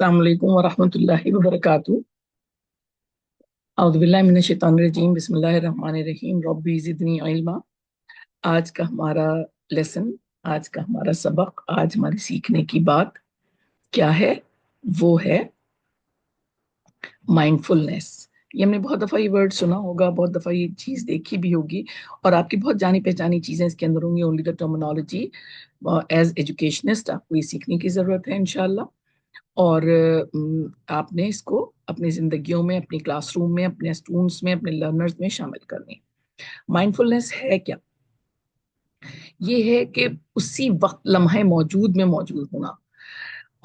अस्सलाम वालेकुम वरहमतुल्लाहि वबरकातुहू। औज़ु बिल्लाहि मिनश शैतानिर रजीम, बिस्मिल्लाहिर रहमानिर रहीम, रब्बी ज़िदनी इल्मा। आज का हमारा लेसन, आज का हमारा सबक, आज हमारी सीखने की बात क्या है? वो है माइंडफुलनेस। ये हमने बहुत दफ़ा ये वर्ड सुना होगा, बहुत दफ़ा ये चीज़ देखी भी होगी, और आपकी बहुत जानी पहचानी चीज़ें इसके अंदर होंगी। Only the terminology, as educationist आपको ये सीखने की ज़रूरत है इंशाल्लाह। और आपने इसको अपनी जिंदगियों में, अपनी क्लासरूम में, अपने स्टूडेंट्स में, अपने लर्नर्स में शामिल करनी है। माइंडफुलनेस है क्या? ये है कि उसी वक्त लम्हे मौजूद में मौजूद होना,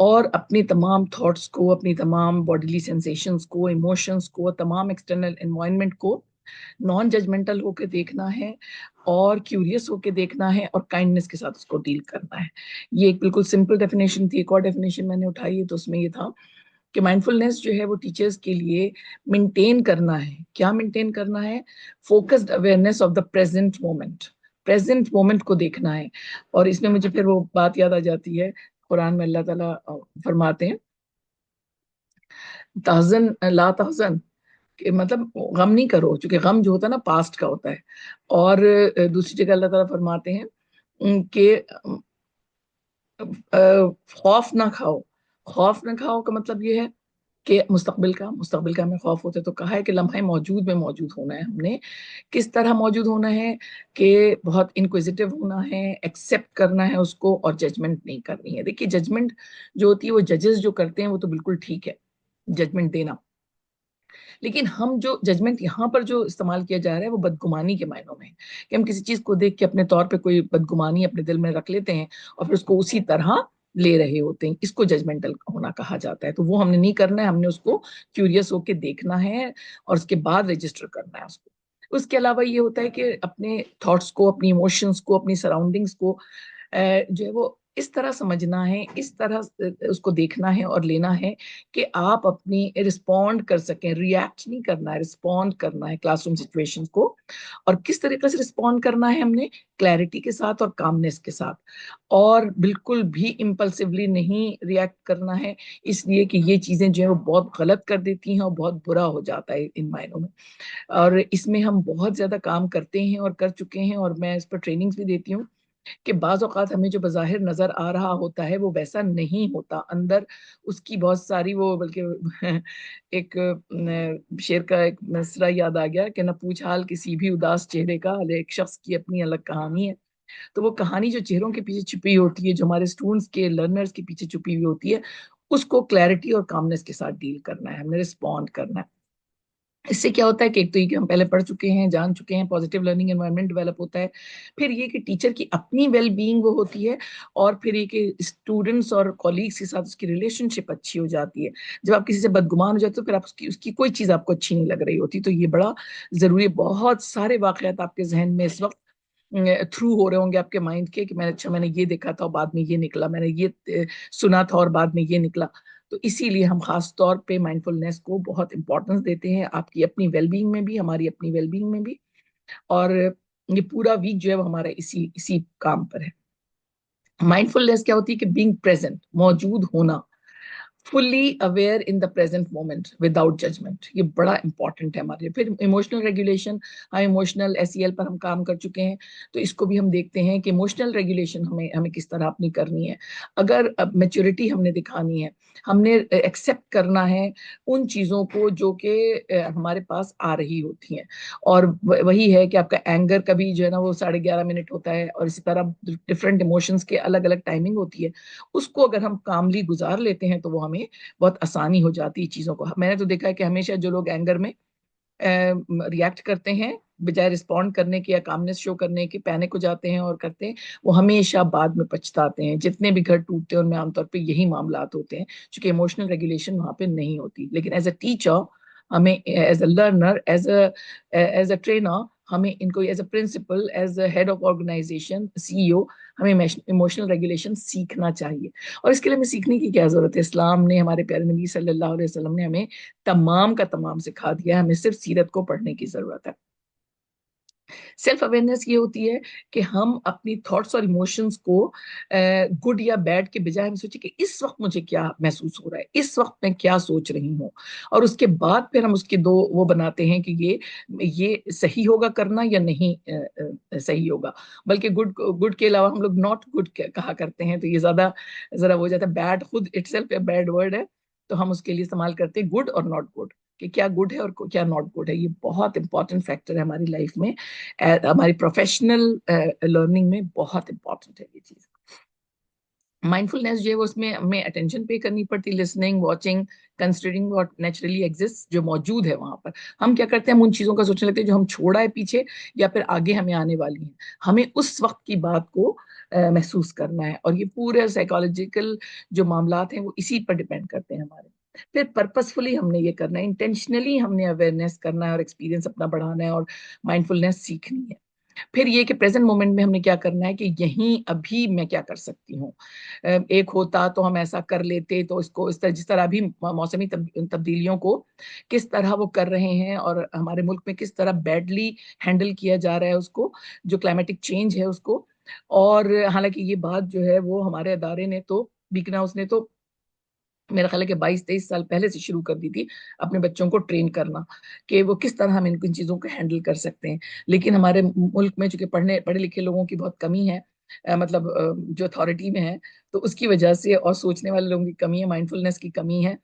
और अपनी तमाम थॉट्स को, अपनी तमाम बॉडीली सेंसेशंस को, इमोशंस को, तमाम एक्सटर्नल एनवायरनमेंट को नॉन जजमेंटल होकर देखना है, और क्यूरियस होकर देखना है, और काइंडनेस के साथ उसको डील करना है। ये एक बिल्कुल सिंपल डेफिनेशन थी। एक और डेफिनेशन मैंने उठाई है, तो उसमें ये था कि माइंडफुलनेस जो है वो टीचर्स के लिए मेंटेन करना है। क्या मेंटेन करना है? Focused awareness of the present moment. Present moment को देखना है। और इसमें मुझे फिर वो बात याद आ जाती है, कुरान में अल्लाह ताला फरमाते हैं, तहज़न ला तहज़न, कि मतलब गम नहीं करो, क्योंकि गम जो होता है ना पास्ट का होता है। और दूसरी जगह अल्लाह ताला फरमाते हैं कि खौफ ना खाओ। खौफ ना खाओ का मतलब ये है कि मुस्तकबिल का हमें खौफ होता है। तो कहा है कि लम्हे मौजूद में मौजूद होना है हमने। किस तरह मौजूद होना है? कि बहुत इंक्विजिटिव होना है, एक्सेप्ट करना है उसको, और जजमेंट नहीं करनी है। देखिए, जजमेंट जो होती है वो जजेस जो करते हैं वो तो बिल्कुल ठीक है, जजमेंट देना। लेकिन हम जो जजमेंट यहाँ पर जो इस्तेमाल किया जा रहा है वो बदगुमानी के मायनों में है, कि हम किसी चीज को देख के अपने तौर पे कोई बदगुमानी अपने दिल में रख लेते हैं, और फिर उसको उसी तरह ले रहे होते हैं। इसको जजमेंटल होना कहा जाता है। तो वो हमने नहीं करना है, हमने उसको क्यूरियस होके देखना है, और उसके बाद रजिस्टर करना है उसको। उसके अलावा ये होता है कि अपने थॉट्स को, अपनी इमोशंस को, अपनी सराउंडिंग्स को जो है वो इस तरह समझना है, इस तरह उसको देखना है और लेना है कि आप अपनी रिस्पॉन्ड कर सकें। रिएक्ट नहीं करना है, रिस्पॉन्ड करना है क्लासरूम सिचुएशंस को। और किस तरीके से रिस्पॉन्ड करना है हमने? क्लैरिटी के साथ और कामनेस के साथ, और बिल्कुल भी इम्पल्सिवली नहीं रिएक्ट करना है, इसलिए कि ये चीजें जो है वो बहुत गलत कर देती हैं और बहुत बुरा हो जाता है इन मायनों में। और इसमें हम बहुत ज्यादा काम करते हैं और कर चुके हैं, और मैं इस पर ट्रेनिंग्स भी देती हूँ कि बाज़ औक़ात हमें जो बज़ाहिर नज़र आ रहा होता है वो वैसा नहीं होता, अंदर उसकी बहुत सारी वो, बल्कि एक शेर का एक मिसरा याद आ गया कि न पूछ हाल किसी भी उदास चेहरे का, हर एक शख्स की अपनी अलग कहानी है। तो वो कहानी जो चेहरों के पीछे छुपी होती है, जो हमारे स्टूडेंट्स के, लर्नर्स के पीछे छुपी हुई होती है, उसको क्लैरिटी और कामनेस के साथ डील करना है, हमने रिस्पॉन्ड करना है। इससे क्या होता है कि एक तो ये कि हम पहले पढ़ चुके हैं, जान चुके हैं, पॉजिटिव लर्निंग एनवायरनमेंट डेवलप होता है। फिर ये कि टीचर की अपनी वेल बीइंग वो होती है, और फिर ये कि स्टूडेंट्स और कॉलीग्स के साथ उसकी रिलेशनशिप अच्छी हो जाती है। जब आप किसी से बदगुमान हो जाते हो, फिर आप उसकी उसकी कोई चीज़ आपको अच्छी नहीं लग रही होती। तो ये बड़ा ज़रूरी है। बहुत सारे वाक़यात आपके ज़हन में इस वक़्त थ्रू हो रहे होंगे आपके माइंड के, कि मैंने ये देखा था और बाद में ये निकला, मैंने ये सुना था और बाद में ये निकला। तो इसीलिए हम खास तौर पे माइंडफुलनेस को बहुत इंपॉर्टेंस देते हैं, आपकी अपनी वेलबींग में भी, हमारी अपनी वेलबींग में भी। और ये पूरा वीक जो है वो हमारा इसी इसी काम पर है। माइंडफुलनेस क्या होती है? कि बीइंग प्रेजेंट, मौजूद होना, fully aware in the present moment without judgement. ये बड़ा इंपॉर्टेंट है हमारे लिए। फिर इमोशनल रेगुलेशन, हम इमोशनल एसीएल पर हम काम कर चुके हैं, तो इसको भी हम देखते हैं कि इमोशनल रेगुलेशन हमें हमें किस तरह अपनी करनी है। अगर मेच्योरिटी हमने दिखानी है, हमने एक्सेप्ट करना है उन चीज़ों को जो कि हमारे पास आ रही होती हैं। और वही है कि आपका एंगर कभी जो है ना वो 11:30 होता है, और इसी तरह डिफरेंट इमोशंस के अलग अलग टाइमिंग होती है। उसको अगर हम कामली गुजार लेते हैं तो वो हमें बहुत आसानी हो जाती है चीज़ों को। मैंने तो देखा है कि हमेशा जो लोग एंगर में रिएक्ट करते हैं, बजाय रिस्पॉन्ड करने के या कामनेस शो करने के, पैनिक हो जाते हैं और करते हैं, वो हमेशा बाद में पछताते हैं। जितने भी घर टूटते हैं उनमें आमतौर पे यही मामलात होते हैं, क्योंकि इमोशनल रेगुलेशन वहाँ पे नहीं होती। लेकिन एज अ टीचर, हमें as a learner, as a trainer, हमें इनको as a principal, as a head of organisation, CEO, हमें इमोशनल रेगुलेशन सीखना चाहिए। और इसके लिए हमें सीखने की क्या जरूरत है? इस्लाम ने, हमारे प्यारे नबी सल्लल्लाहु अलैहि वसल्लम ने हमें तमाम का तमाम सिखा दिया है, हमें सिर्फ सीरत को पढ़ने की जरूरत है। सेल्फ अवेयरनेस ये होती है कि हम अपनी थॉट्स और इमोशंस को गुड या बैड के बजाय हम सोचें कि इस वक्त मुझे क्या महसूस हो रहा है, इस वक्त मैं क्या सोच रही हूँ, और उसके बाद फिर हम उसके दो वो बनाते हैं कि ये सही होगा करना या नहीं सही होगा। बल्कि गुड गुड के अलावा हम लोग नॉट गुड कहा करते हैं, तो ये ज्यादा जरा हो जाता है। बैड खुद इटसेल्फ बैड वर्ड है, तो हम उसके लिए इस्तेमाल करते हैं गुड और नॉट गुड, कि क्या गुड है और क्या नॉट गुड है। ये बहुत इंपॉर्टेंट फैक्टर है हमारी लाइफ में, हमारी प्रोफेशनल लर्निंग में बहुत इंपॉर्टेंट है ये चीज। माइंडफुलनेस जो है वो उसमें हमें अटेंशन पे करनी पड़ती, listening, watching, considering what naturally exist, जो मौजूद है वहां पर। हम क्या करते हैं, हम उन चीजों का सोचने लगते हैं जो हम छोड़ा है पीछे या फिर आगे हमें आने वाली हैं। हमें उस वक्त की बात को महसूस करना है, और ये पूरे साइकोलॉजिकल जो मामलात हैं वो इसी पर डिपेंड करते हैं हमारे। फिर पर्पसफुली हमने ये करना है, इंटेंशनली हमने अवेयरनेस करना है और एक्सपीरियंस अपना बढ़ाना है और माइंडफुलनेस सीखनी है। फिर ये कि प्रेजेंट मोमेंट में हमने क्या करना है, कि यहीं अभी मैं क्या कर सकती हूँ। एक होता तो हम ऐसा कर लेते, तो इसको इस तरह, जिस तरह अभी मौसमी तब्दीलियों को किस तरह वो कर रहे हैं, और हमारे मुल्क में किस तरह बैडली हैंडल किया जा रहा है उसको, जो क्लाइमेटिक चेंज है उसको। और हालांकि ये बात जो है वो हमारे अदारे ने तो, बीकन हाउस ने तो मेरा ख्याल है कि 22-23 साल पहले से शुरू कर दी थी अपने बच्चों को ट्रेन करना, कि वो किस तरह हम इन चीज़ों को हैंडल कर सकते हैं। लेकिन हमारे मुल्क में चूंकि पढ़े लिखे लोगों की बहुत कमी है, मतलब जो अथॉरिटी में है, तो उसकी वजह से, और सोचने वाले लोगों की कमी है, माइंडफुलनेस की कमी है।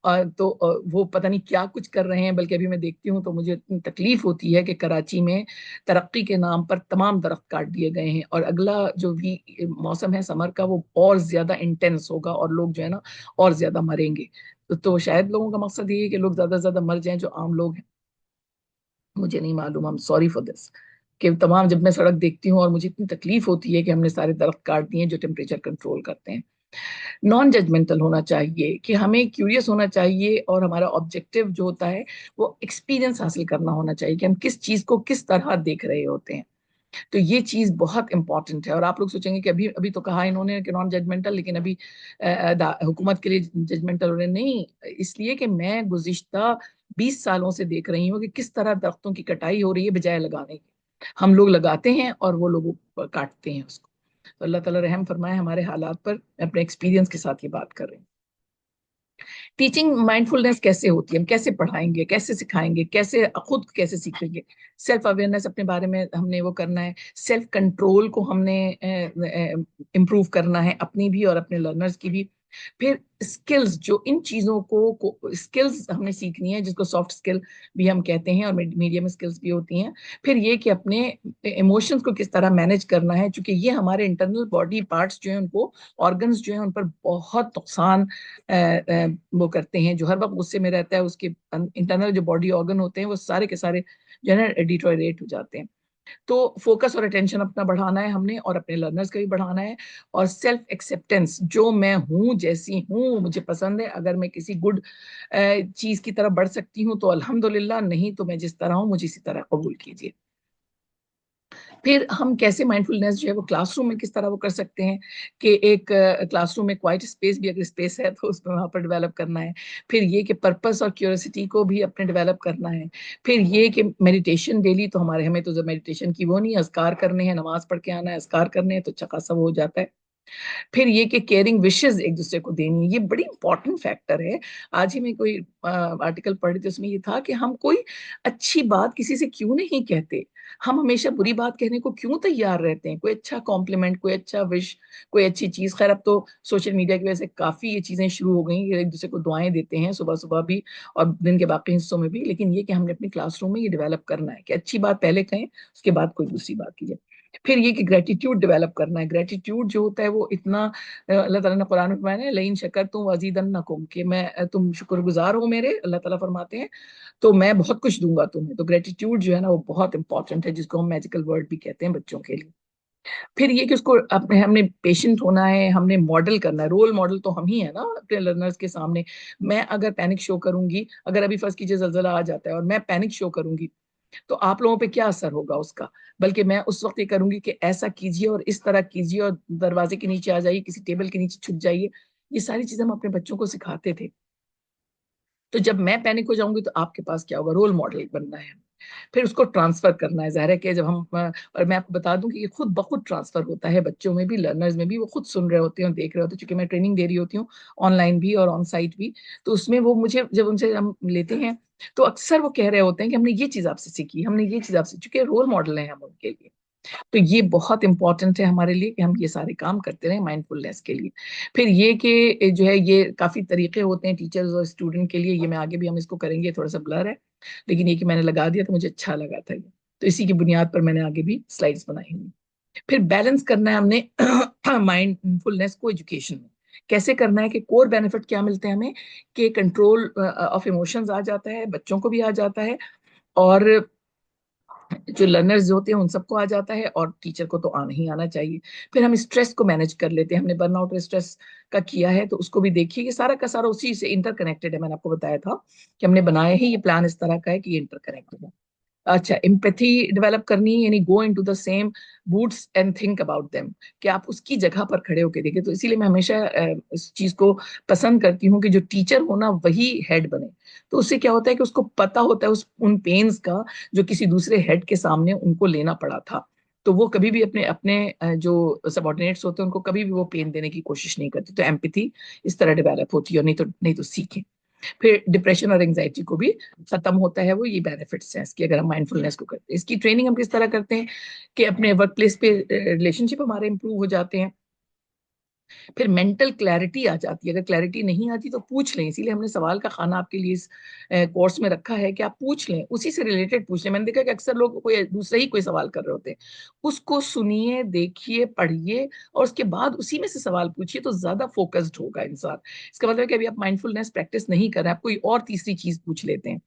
तो वो पता नहीं क्या कुछ कर रहे हैं। बल्कि अभी मैं देखती हूँ तो मुझे इतनी तकलीफ होती है कि कराची में तरक्की के नाम पर तमाम दरख्त काट दिए गए हैं, और अगला जो भी मौसम है समर का, वो और ज्यादा इंटेंस होगा, और लोग जो है ना और ज्यादा मरेंगे। तो शायद लोगों का मकसद ये है कि लोग ज्यादा से ज्यादा मर जाएं, जो आम लोग हैं। मुझे नहीं मालूम, I am sorry for this, कि तमाम जब मैं सड़क देखती हूँ और मुझे इतनी तकलीफ होती है कि हमने सारे दरख्त काट दिए हैं जो टेम्परेचर कंट्रोल करते हैं। नॉन जजमेंटल होना चाहिए, कि हमें क्यूरियस होना चाहिए, और हमारा ऑब्जेक्टिव जो होता है वो एक्सपीरियंस हासिल करना होना चाहिए, कि हम किस चीज को किस तरह देख रहे होते हैं। तो ये चीज बहुत इंपॉर्टेंट है। और आप लोग सोचेंगे कि अभी अभी तो कहा इन्होंने कि नॉन जजमेंटल, लेकिन अभी हुकूमत के लिए जजमेंटल हो रहे नहीं। इसलिए कि मैं गुज़िश्ता 20 सालों से देख रही हूँ कि किस तरह दरख्तों की कटाई हो रही है बजाय लगाने की। हम लोग लगाते हैं और वो लोग काटते हैं उसको। तो अल्लाह ताला रहम फरमाए हमारे हालात पर। मैं अपने एक्सपीरियंस के साथ ये बात कर रही हूँ। टीचिंग माइंडफुलनेस कैसे होती है, हम कैसे पढ़ाएंगे, कैसे सिखाएंगे, कैसे खुद कैसे सीखेंगे। सेल्फ अवेयरनेस अपने बारे में हमने वो करना है, सेल्फ कंट्रोल को हमने इम्प्रूव करना है, अपनी भी और अपने लर्नर्स की भी। फिर स्किल्स, जो इन चीजों को स्किल्स हमने सीखनी है, जिसको सॉफ्ट स्किल भी हम कहते हैं और मीडियम स्किल्स भी होती हैं। फिर ये कि अपने इमोशंस को किस तरह मैनेज करना है, क्योंकि ये हमारे इंटरनल बॉडी पार्ट्स जो हैं उनको, ऑर्गन्स जो हैं उन पर बहुत नुकसान वो करते हैं। जो हर वक्त गुस्से में रहता है, उसके इंटरनल जो बॉडी ऑर्गन होते हैं वो सारे के सारे जो है ना डिटोरेट हो जाते हैं। तो फोकस और अटेंशन अपना बढ़ाना है हमने, और अपने लर्नर्स का भी बढ़ाना है। और सेल्फ एक्सेप्टेंस, जो मैं हूँ, जैसी हूँ, मुझे पसंद है। अगर मैं किसी गुड चीज की तरफ बढ़ सकती हूँ तो अल्हम्दुलिल्लाह, नहीं तो मैं जिस तरह हूँ मुझे इसी तरह कबूल कीजिए। फिर हम कैसे माइंडफुलनेस जो है वो क्लासरूम में किस तरह वो कर सकते हैं, कि एक क्लासरूम में क्वाइट स्पेस भी अगर स्पेस है तो उसमें वहां पर डेवलप करना है। फिर ये कि पर्पस और क्यूरियोसिटी को भी अपने डेवलप करना है। फिर ये कि मेडिटेशन डेली, तो हमें तो मेडिटेशन की वो नहीं, अज़कार करने हैं, नमाज पढ़ के आना है, अज़कार करने हैं, तो अच्छा खासा वो हो जाता है। फिर ये कि केयरिंग विशेस एक दूसरे को देनी है, ये बड़ी इंपॉर्टेंट फैक्टर है। आज ही मैं कोई आर्टिकल पढ़ रही थी, उसमें ये था कि हम कोई अच्छी बात किसी से क्यों नहीं कहते, हम हमेशा बुरी बात कहने को क्यों तैयार रहते हैं। कोई अच्छा कॉम्प्लीमेंट, कोई अच्छा विश, कोई अच्छी चीज। खैर अब तो सोशल मीडिया की वजह से काफी ये चीजें शुरू हो गई, एक दूसरे को दुआएं देते हैं सुबह सुबह भी और दिन के बाकी हिस्सों में भी। लेकिन ये कि हमने अपने क्लासरूम में ये डेवलप करना है कि अच्छी बात पहले कहें, उसके बाद कोई दूसरी बात कीजिए। फिर ये कि ग्रेटिट्यूड डेवलप करना है। ग्रेटिट्यूड जो होता है वो इतना, अल्लाह ताला ने कुरान में फरमाया है, लइन शकरतुम वज़ीदन्नकुम, कि मैं तुम शुक्रगुजार हो मेरे, अल्लाह ताला फरमाते हैं, तो मैं बहुत कुछ दूंगा तुम्हें। तो ग्रेटिट्यूड जो है ना वो बहुत इंपॉर्टेंट है, जिसको हम मैजिकल वर्ड भी कहते हैं बच्चों के लिए। फिर ये कि उसको अपने हमने पेशेंट होना है, हमने मॉडल करना है। रोल मॉडल तो हम ही है ना अपने लर्नर्स के सामने। मैं अगर पैनिक शो करूंगी, अगर अभी फर्स्ट कीजिए जलजला आ जाता है और मैं पैनिक शो करूंगी, तो आप लोगों पे क्या असर होगा उसका। बल्कि मैं उस वक्त ये करूंगी कि ऐसा कीजिए और इस तरह कीजिए और दरवाजे के नीचे आ जाइए, किसी टेबल के नीचे छुप जाइए। ये सारी चीजें हम अपने बच्चों को सिखाते थे। तो जब मैं पैनिक हो जाऊंगी तो आपके पास क्या होगा, रोल मॉडल बनना है। फिर उसको ट्रांसफर करना है। ज़ाहिर है कि जब हम और मैं आपको बता दूं कि ये खुद बखुद ट्रांसफर होता है, बच्चों में भी, लर्नर्स में भी, वो खुद सुन रहे होते हैं और देख रहे होते हैं, क्योंकि मैं ट्रेनिंग दे रही होती हूँ ऑनलाइन भी और ऑन साइट भी। तो उसमें वो मुझे जब उनसे हम लेते हैं तो अक्सर वो कह रहे होते हैं कि हमने ये चीज़ आपसे सीखी, हमने ये चीज़ आपसे, चूंकि रोल मॉडल हैं हम उनके लिए। तो ये बहुत इंपॉर्टेंट है हमारे लिए कि हम ये सारे काम करते रहें माइंडफुलनेस के लिए। फिर ये कि जो है ये काफी तरीके होते हैं टीचर्स और स्टूडेंट के लिए, ये मैं आगे भी हम इसको करेंगे, थोड़ा सा ब्लर है, लेकिन ये कि मैंने लगा दिया तो मुझे अच्छा लगा था ये, तो इसी की बुनियाद पर मैंने आगे भी स्लाइड्स बनाई हुई। फिर बैलेंस करना है हमने माइंडफुलनेस को एजुकेशन में। कैसे करना है कि कोर बेनिफिट क्या मिलते हैं हमें, कि कंट्रोल ऑफ इमोशंस आ जाता है, बच्चों को भी आ जाता है, और जो लर्नर्स होते हैं उन सबको आ जाता है, और टीचर को तो आना ही आना चाहिए। फिर हम स्ट्रेस को मैनेज कर लेते हैं, हमने बर्नआउट और स्ट्रेस का किया है तो उसको भी देखिए, ये सारा का सारा उसी से इंटरकनेक्टेड है। मैंने आपको बताया था कि हमने बनाया ही ये प्लान इस तरह का है कि ये इंटरकनेक्टेड है। अच्छा, एम्पैथी डेवलप करनी है, यानी go into the same boots and think about them, कि आप उसकी जगह पर खड़े होकर देखिए। तो इसीलिए मैं हमेशा इस चीज को पसंद करती हूँ कि जो टीचर हो ना वही हेड बने। तो उससे क्या होता है कि उसको पता होता है उस उन पेन्स का जो किसी दूसरे हेड के सामने उनको लेना पड़ा था। तो वो कभी भी अपने अपने जो सबॉर्डिनेट्स होते हैं उनको कभी भी वो पेन देने की कोशिश नहीं करती। तो एम्पैथी इस तरह डेवलप होती है, और नहीं तो सीखें। फिर डिप्रेशन और एंजाइटी को भी खत्म होता है, वो ये बेनिफिट्स हैं इसकी, अगर हम माइंडफुलनेस को करते हैं। इसकी ट्रेनिंग हम किस तरह करते हैं कि अपने वर्क प्लेस पे रिलेशनशिप हमारे इंप्रूव हो जाते हैं। फिर मेंटल क्लैरिटी आ जाती है, अगर क्लैरिटी नहीं आती तो पूछ लें, इसीलिए हमने सवाल का खाना आपके लिए इस कोर्स में रखा है कि आप पूछ लें, उसी से रिलेटेड पूछ लें। मैंने देखा कि अक्सर लोग कोई दूसरा ही कोई सवाल कर रहे होते हैं, उसको सुनिए, देखिए, पढ़िए, और उसके बाद उसी में से सवाल पूछिए, तो ज्यादा फोकस्ड होगा इंसान। इसका मतलब है कि अभी आप माइंडफुलनेस प्रैक्टिस नहीं कर रहे हैं, आप कोई और तीसरी चीज पूछ लेते हैं,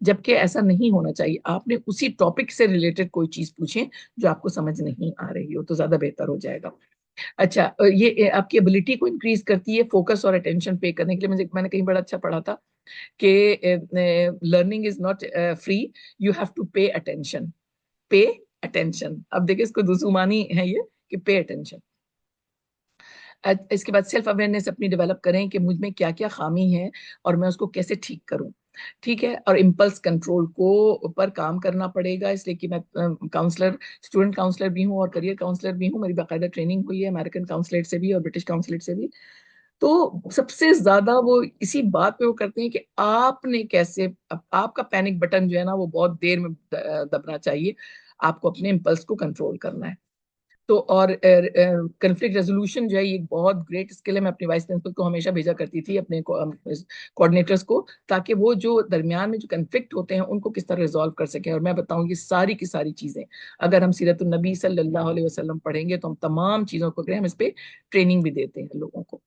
जबकि ऐसा नहीं होना चाहिए। आपने उसी टॉपिक से रिलेटेड कोई चीज पूछें जो आपको समझ नहीं आ रही हो, तो ज्यादा बेहतर हो जाएगा। अच्छा, ये आपकी एबिलिटी को इंक्रीज करती है फोकस और अटेंशन पे करने के लिए। मैंने कहीं बड़ा अच्छा पढ़ा था कि learning is not free, you have to pay attention. Pay attention, अब देखिए इसको दुजुमानी है ये, कि पे अटेंशन। इसके बाद सेल्फ अवेयरनेस अपनी डेवलप करें कि मुझ में क्या क्या खामी है और मैं उसको कैसे ठीक करूं। ठीक है, और इम्पल्स कंट्रोल को पर काम करना पड़ेगा, इसलिए कि मैं काउंसलर, स्टूडेंट काउंसलर भी हूँ और करियर काउंसलर भी हूँ, मेरी बाकायदा ट्रेनिंग हुई है अमेरिकन काउंसलेट से भी और ब्रिटिश काउंसलेट से भी। तो सबसे ज्यादा वो इसी बात पे वो करते हैं कि आपने कैसे आपका पैनिक बटन जो है ना वो बहुत देर में दबना चाहिए, आपको अपने इम्पल्स को कंट्रोल करना है। तो और कन्फ्लिक्ट रेजोल्यूशन जो है ये एक बहुत ग्रेट स्किल है। मैं अपनी वाइस प्रिंसिपल को हमेशा भेजा करती थी, अपने कोऑर्डिनेटर्स को, ताकि वो जो दरमियान में जो कन्फ्लिक्ट होते हैं उनको किस तरह रिजॉल्व कर सकें। और मैं बताऊं ये सारी की सारी चीजें अगर हम सीरत नबी सल्लल्लाहु अलैहि वसल्लम पढ़ेंगे तो हम तमाम चीजों को करें, हम इस पे ट्रेनिंग भी देते हैं लोगों को।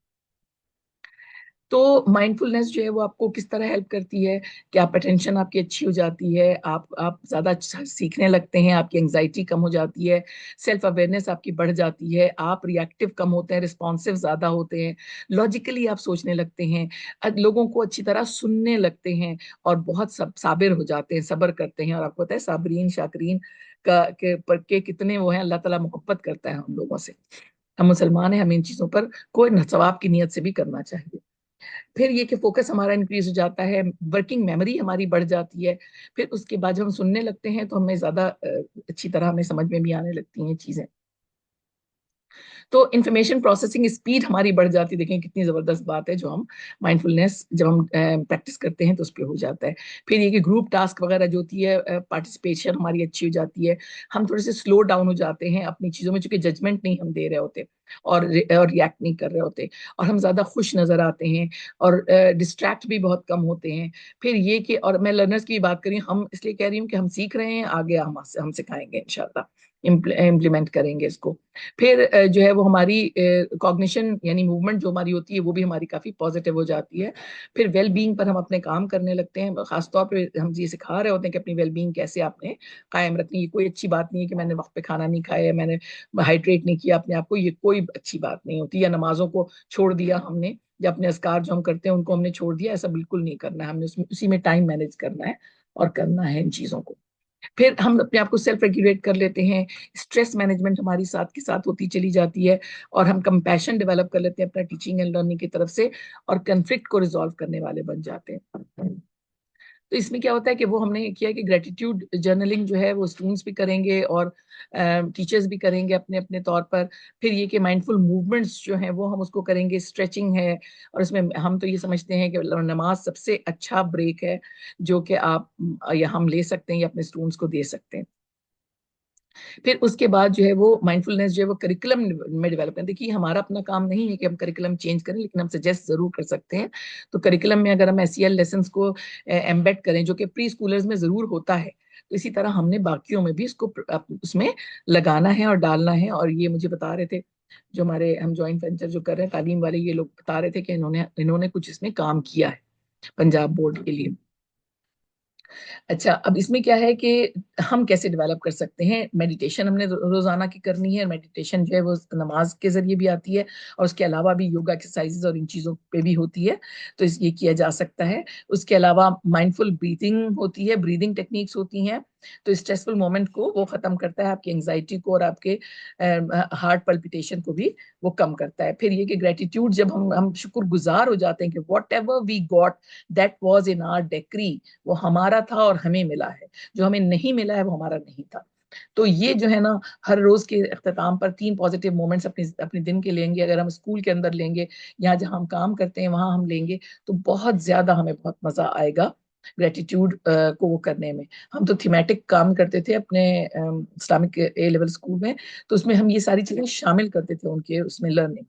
तो माइंडफुलनेस जो है वो आपको किस तरह हेल्प करती है कि आप अटेंशन आपकी अच्छी हो जाती है, आप ज्यादा अच्छा सीखने लगते हैं, आपकी एंग्जाइटी कम हो जाती है, सेल्फ अवेयरनेस आपकी बढ़ जाती है, आप रिएक्टिव कम होते हैं, रिस्पॉन्सिव ज्यादा होते हैं, लॉजिकली आप सोचने लगते हैं, लोगों को अच्छी तरह सुनने लगते हैं, और बहुत साबिर हो जाते हैं, सब्र करते हैं। और आपको पता है साबरीन शाकरीन के कितने वो हैं, अल्लाह ताला मोहब्बत करता है हम लोगों से। हम मुसलमान हैं, हमें इन चीजों पर कोई सवाब की नीयत से भी करना चाहिए। फिर ये कि फोकस हमारा इंक्रीज हो जाता है, वर्किंग मेमोरी हमारी बढ़ जाती है। फिर उसके बाद जब हम सुनने लगते हैं तो हमें ज्यादा अच्छी तरह हमें समझ में भी आने लगती हैं चीजें। तो इंफॉर्मेशन प्रोसेसिंग स्पीड हमारी बढ़ जाती है। देखें कितनी जबरदस्त बात है, जो हम माइंडफुलनेस जब हम प्रैक्टिस करते हैं तो उस पर हो जाता है। फिर ये कि ग्रुप टास्क वगैरह जो होती है, पार्टिसिपेशन हमारी अच्छी हो जाती है, हम थोड़े से स्लो डाउन हो जाते हैं अपनी चीजों में, चूंकि जजमेंट नहीं हम दे रहे होते और रिएक्ट नहीं कर रहे होते, और हम ज्यादा खुश नजर आते हैं, और डिस्ट्रैक्ट भी बहुत कम होते हैं। फिर ये कि, और मैं लर्नर्स की बात करी, हम इसलिए कह रही हूँ कि हम सीख रहे हैं, आगे हम सिखाएंगे इंशाल्लाह, इम्प्लीमेंट करेंगे इसको। फिर जो है वो हमारी कॉग्निशन यानी मूवमेंट जो हमारी होती है वो भी हमारी काफी पॉजिटिव हो जाती है। फिर वेल बीइंग पर हम अपने काम करने लगते हैं, खासतौर पे हम ये सिखा रहे होते हैं कि अपनी वेल बीइंग कैसे आपने कायम रखनी है। कोई अच्छी बात नहीं है कि मैंने वक्त पे खाना नहीं खाया, मैंने हाइड्रेट नहीं किया अपने आप को, ये कोई अच्छी बात नहीं होती, या नमाजों को छोड़ दिया हमने, या अपने अस्कार जो हम करते हैं उनको हमने छोड़ दिया, ऐसा बिल्कुल नहीं करना है। हमने उसमें उसी में टाइम मैनेज करना है और करना है इन चीजों को। फिर हम अपने आप को सेल्फ रेगुलेट कर लेते हैं, स्ट्रेस मैनेजमेंट हमारी साथ के साथ होती चली जाती है, और हम कंपैशन डेवलप कर लेते हैं अपना टीचिंग एंड लर्निंग की तरफ से, और कन्फ्लिक्ट को रिजॉल्व करने वाले बन जाते हैं। تو اس میں کیا ہوتا ہے کہ وہ ہم نے کیا کہ گریٹیٹیوڈ جرنلنگ جو ہے وہ اسٹوڈنٹس بھی کریں گے اور ٹیچرز بھی کریں گے اپنے اپنے طور پر. پھر یہ کہ مائنڈفل موومنٹس جو ہیں وہ ہم اس کو کریں گے, اسٹریچنگ ہے, اور اس میں ہم تو یہ سمجھتے ہیں کہ نماز سب سے اچھا بریک ہے جو کہ آپ یا ہم لے سکتے ہیں یا اپنے اسٹوڈنٹس کو دے سکتے ہیں. پھر اس کے بعد جو ہے وہ مائنڈفلنس جو ہے وہ کریکولم میں ڈیولپ کریں. دیکھیے ہمارا اپنا کام نہیں ہے کہ ہم کریکولم چینج کریں, لیکن ہم سجیسٹ ضرور کر سکتے ہیں. تو کریکولم میں اگر ہم SEL لیسنس کو ایمبیڈ کریں, جو کہ پری اسکولرز میں ضرور ہوتا ہے, تو اسی طرح ہم نے باقیوں میں بھی اس کو اس میں لگانا ہے اور ڈالنا ہے. اور یہ مجھے بتا رہے تھے جو ہمارے ہم جوائنٹ وینچر جو کر رہے ہیں تعلیم والے, یہ لوگ بتا رہے تھے کہ انہوں نے کچھ اس میں کام کیا ہے پنجاب بورڈ کے لیے. اچھا, اب اس میں کیا ہے کہ ہم کیسے ڈیولپ کر سکتے ہیں. میڈیٹیشن ہم نے روزانہ کی کرنی ہے. میڈیٹیشن جو ہے وہ نماز کے ذریعے بھی آتی ہے, اور اس کے علاوہ بھی یوگا ایکسرسائز اور ان چیزوں پہ بھی ہوتی ہے, تو یہ کیا جا سکتا ہے. اس کے علاوہ مائنڈفل بریتھنگ ہوتی ہے, بریدنگ ٹیکنیکس ہوتی ہیں, تو اسٹریسفل مومنٹ کو وہ ختم کرتا ہے, آپ کی انگزائٹی کو اور آپ کے ہارٹ پلپیٹیشن کو بھی وہ کم کرتا ہے. پھر یہ کہ گریٹیٹیوڈ, جب ہم شکر گزار ہو جاتے ہیں کہ whatever we got that was in our decree, وہ ہمارا تھا اور ہمیں ملا ہے, جو ہمیں نہیں ملا ہے وہ ہمارا نہیں تھا. تو یہ جو ہے نا, ہر روز کے اختتام پر 3 پازیٹیو مومنٹس اپنے دن کے لیں گے. اگر ہم اسکول کے اندر لیں گے یا جہاں ہم کام کرتے ہیں وہاں ہم لیں گے, تو بہت زیادہ ہمیں بہت مزہ آئے گا گریٹیٹیوڈ کو وہ کرنے میں. ہم تو تھیمیٹک کام کرتے تھے اپنے اسلامک A لیول اسکول میں, تو اس میں ہم یہ ساری چیزیں شامل کرتے تھے ان کے اس میں لرننگ.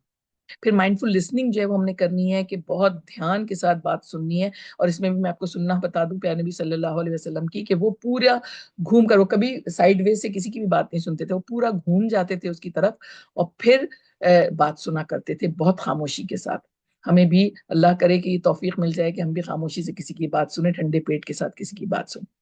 پھر مائنڈفل لسننگ جو ہے وہ ہم نے کرنی ہے کہ بہت دھیان کے ساتھ بات سننی ہے. اور اس میں بھی میں آپ کو سننا بتا دوں پیارے نبی صلی اللہ علیہ وسلم کی, کہ وہ پورا گھوم کر, وہ کبھی سائیڈ وے سے کسی کی بھی بات نہیں سنتے تھے, وہ پورا گھوم جاتے تھے اس کی طرف اور پھر بات سنا کرتے تھے بہت خاموشی کے ساتھ. ہمیں بھی اللہ کرے کہ یہ توفیق مل جائے کہ ہم بھی خاموشی سے کسی کی بات سنیں, ٹھنڈے پیٹ کے ساتھ کسی کی بات سنیں.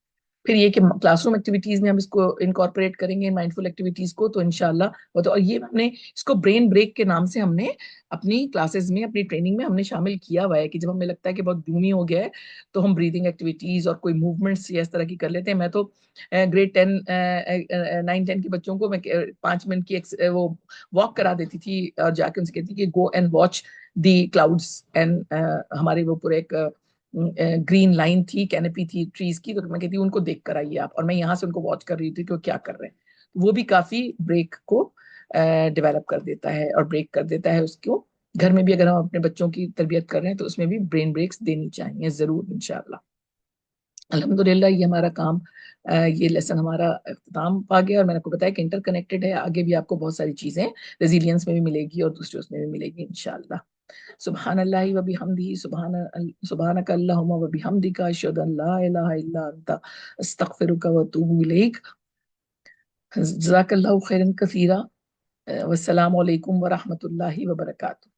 پھر یہ کہ کلاس روم ایکٹیویٹیز میں ہم اس کو انکارپوریٹ کریں گے مائنڈفل ایکٹیویٹیز کو, تو انشاءاللہ. اور یہ ہم نے اس کو برین بریک کے نام سے ہم نے اپنی کلاسز میں, اپنی ٹریننگ میں ہم نے شامل کیا ہوا ہے, کہ جب ہمیں لگتا ہے کہ بہت گھومی ہو گیا ہے تو ہم بریدنگ ایکٹیویٹیز اور کوئی موومنٹس یا اس طرح کی کر لیتے ہیں. میں تو گریڈ 9-10 کے بچوں کو میں 5 منٹ کی وہ واک کرا دیتی تھی, اور جا کے ان سے کہتی کہ go and watch the clouds, and ہمارے وہ پورے ایک گرین لائن تھی, کینپی تھی ٹریز کی, تو میں کہتی ہوں ان کو دیکھ کر آئیے آپ, اور میں یہاں سے ان کو واچ کر رہی تھی کہ وہ کیا کر رہے ہیں. وہ بھی کافی بریک کو ڈیولپ کر دیتا ہے اور بریک کر دیتا ہے اس کو. گھر میں بھی اگر ہم اپنے بچوں کی تربیت کر رہے ہیں تو اس میں بھی برین بریکس دینی چاہیے ضرور انشاءاللہ. الحمدللہ یہ ہمارا کام, یہ لیسن ہمارا اختتام پا گیا, اور میں نے آپ کو بتایا کہ انٹر کنیکٹڈ ہے. آگے بھی آپ کو بہت ساری چیزیں ریزیلینس میں بھی ملے گی اور دوسرے اس میں بھی ملے گی انشاءاللہ. سبحان اللہ و بحمدہ, سبحانک اللہم و بحمدک, اشہد ان لا الہ الا انت, استغفرک و اتوب الیک. جزاک اللہ خیرا کثیرا. والسلام علیکم ورحمۃ اللہ وبرکاتہ.